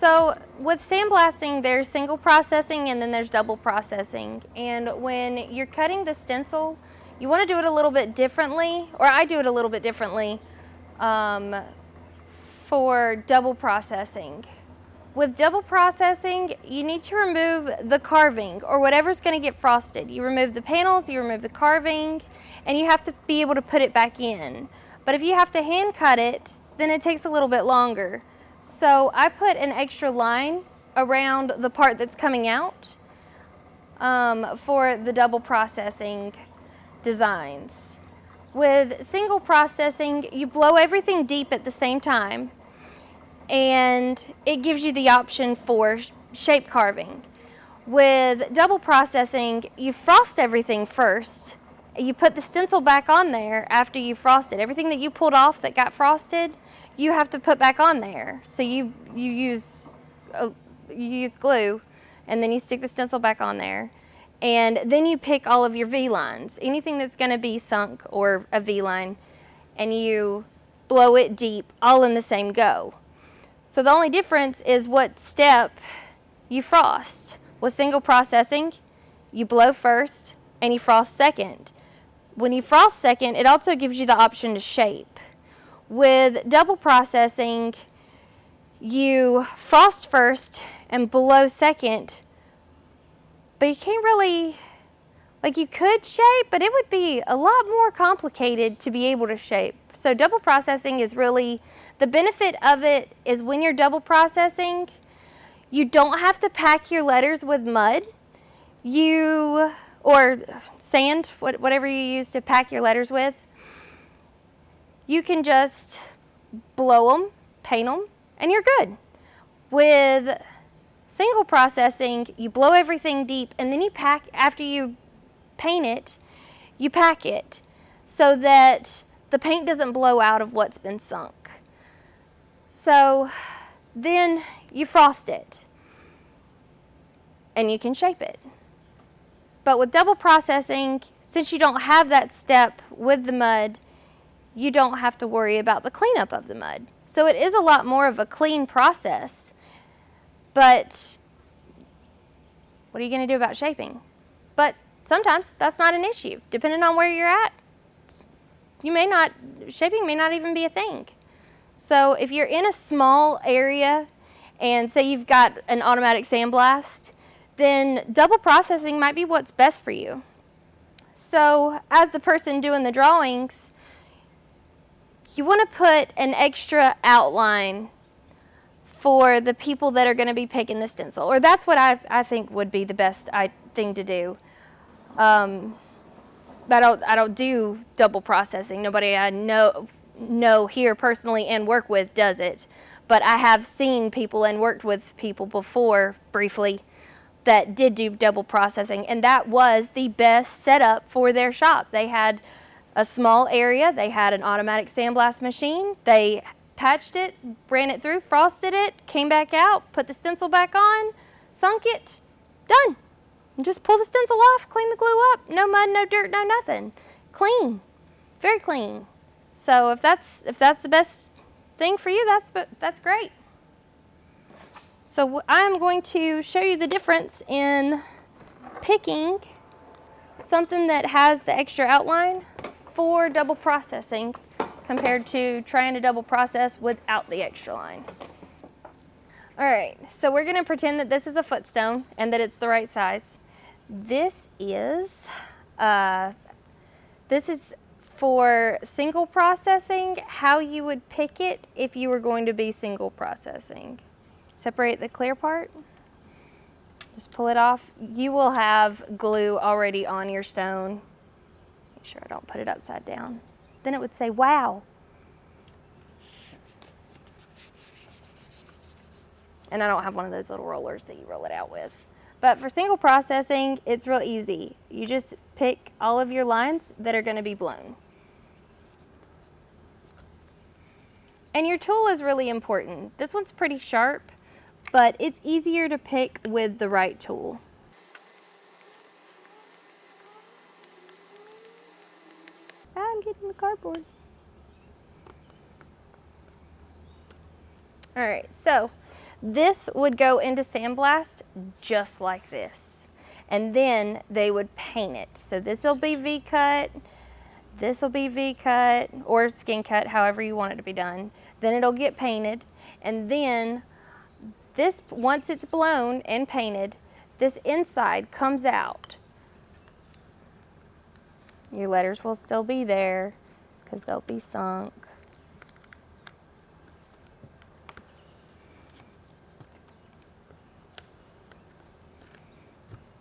So with sandblasting, there's single processing and then there's double processing. And when you're cutting the stencil, you want to do it a little bit differently, or I do it a little bit differently for double processing. With double processing, you need to remove the carving or whatever's going to get frosted. You remove the panels, you remove the carving, and you have to be able to put it back in. But if you have to hand cut it, then it takes a little bit longer. So I put an extra line around the part that's coming out for the double processing designs. With single processing, you blow everything deep at the same time, and it gives you the option for shape carving. With double processing, you frost everything first. You put the stencil back on there after you frosted. Everything that you pulled off that got frosted, you have to put back on there. So you use glue, and then you stick the stencil back on there. And then you pick all of your V-lines, anything that's going to be sunk or a V-line, and you blow it deep all in the same go. So the only difference is what step you frost. With single processing, you blow first and you frost second. When you frost second, it also gives you the option to shape. With double processing, you frost first and blow second, but you can't really, like, you could shape, but it would be a lot more complicated to be able to shape. So double processing is really, the benefit of it is when you're double processing, you don't have to pack your letters with mud, or sand, whatever you use to pack your letters with. You can just blow them, paint them, and you're good. With single processing, you blow everything deep, and then you pack, after you paint it, you pack it so that the paint doesn't blow out of what's been sunk. So then you frost it, and you can shape it. But with double processing, since you don't have that step with the mud, you don't have to worry about the cleanup of the mud. So it is a lot more of a clean process. But what are you going to do about shaping? But sometimes that's not an issue. Depending on where you're at, shaping may not even be a thing. So if you're in a small area and say you've got an automatic sandblast, then double processing might be what's best for you. So as the person doing the drawings, you want to put an extra outline for the people that are going to be picking the stencil, or that's what I think would be the best thing to do. I don't do double processing. Nobody I know here personally and work with does it, but I have seen people and worked with people before briefly that did do double processing, and that was the best setup for their shop. They had a small area, they had an automatic sandblast machine, they patched it, ran it through, frosted it, came back out, put the stencil back on, sunk it, done. And just pull the stencil off, clean the glue up, no mud, no dirt, no nothing. Clean, very clean. So if that's the best thing for you, that's great. So I'm going to show you the difference in picking something that has the extra outline for double processing compared to trying to double process without the extra line. All right, so we're going to pretend that this is a footstone and that it's the right size. This is for single processing, how you would pick it if you were going to be single processing. Separate the clear part, just pull it off. You will have glue already on your stone. Make sure I don't put it upside down. Then it would say, wow. And I don't have one of those little rollers that you roll it out with. But for single processing, it's real easy. You just pick all of your lines that are going to be blown. And your tool is really important. This one's pretty sharp, but it's easier to pick with the right tool. I'm getting the cardboard. All right, so This would go into sandblast just like this. And then they would paint it. So this will be V-cut, this will be V-cut, or skin cut, however you want it to be done. Then it'll get painted, and then this, once it's blown and painted, this inside comes out. Your letters will still be there because they'll be sunk.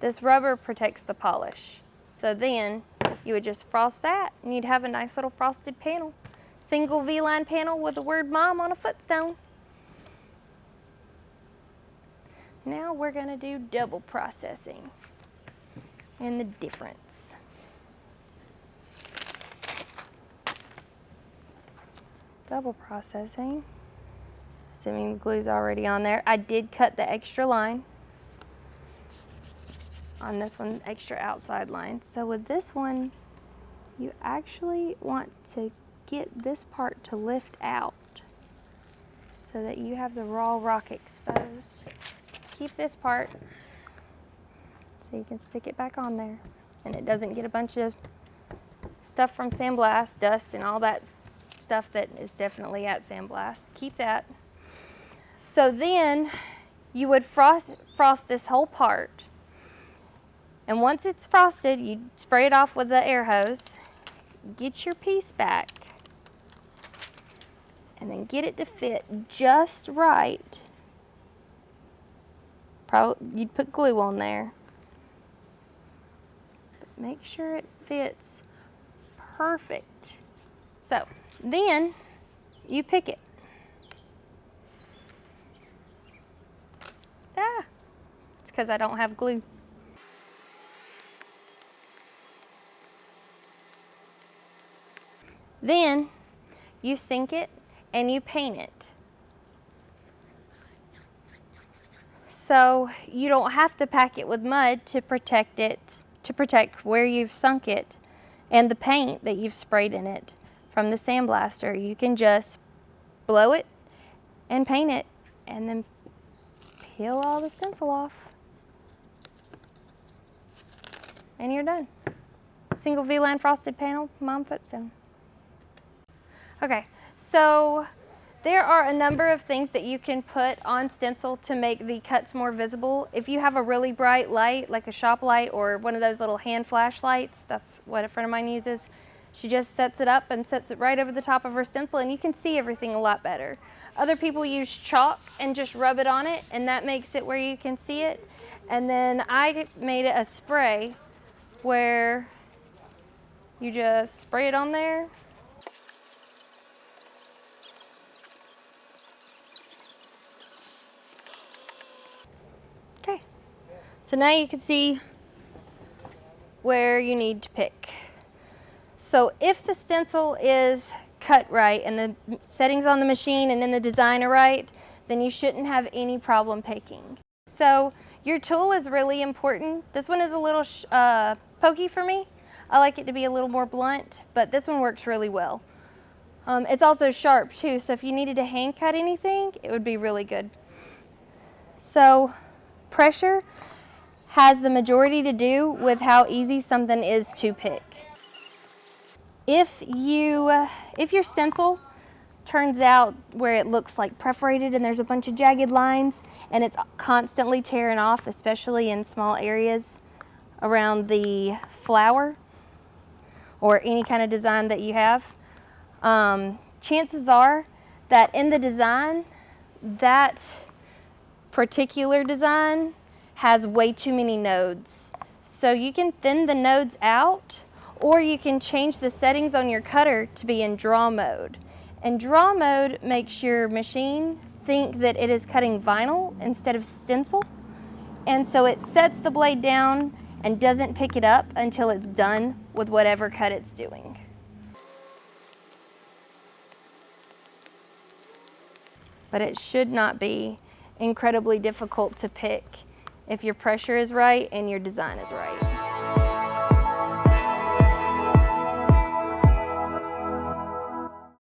This rubber protects the polish. So then you would just frost that and you'd have a nice little frosted panel. Single V-line panel with the word mom on a footstone. Now we're gonna do double processing and the difference. Double processing, assuming the glue's already on there. I did cut the extra line on this one, extra outside line. So with this one, you actually want to get this part to lift out so that you have the raw rock exposed. Keep this part so you can stick it back on there and it doesn't get a bunch of stuff from sandblast, dust and all that stuff that is definitely at sandblast. Keep that. So then you would frost this whole part. And once it's frosted, you spray it off with the air hose, get your piece back, and then get it to fit just right. Probably you'd put glue on there. But make sure it fits perfect. So then you pick it. It's because I don't have glue. Then you sink it and you paint it. So you don't have to pack it with mud to protect it, to protect where you've sunk it and the paint that you've sprayed in it from the sandblaster. You can just blow it and paint it and then peel all the stencil off. And you're done. Single V-line frosted panel, mom footstone. Okay, so there are a number of things that you can put on stencil to make the cuts more visible. If you have a really bright light, like a shop light or one of those little hand flashlights, that's what a friend of mine uses. She just sets it up and sets it right over the top of her stencil and you can see everything a lot better. Other people use chalk and just rub it on it and that makes it where you can see it. And then I made it a spray where you just spray it on there. Okay, so now you can see where you need to pick. So if the stencil is cut right and the settings on the machine and in the design are right, then you shouldn't have any problem picking. So your tool is really important. This one is a little pokey for me. I like it to be a little more blunt, but this one works really well. It's also sharp too, so if you needed to hand cut anything, it would be really good. So pressure has the majority to do with how easy something is to pick. If your stencil turns out where it looks like perforated and there's a bunch of jagged lines and it's constantly tearing off, especially in small areas around the flower or any kind of design that you have, chances are that in the design, that particular design has way too many nodes. So you can thin the nodes out or you can change the settings on your cutter to be in draw mode. And draw mode makes your machine think that it is cutting vinyl instead of stencil. And so it sets the blade down and doesn't pick it up until it's done with whatever cut it's doing. But it should not be incredibly difficult to pick if your pressure is right and your design is right.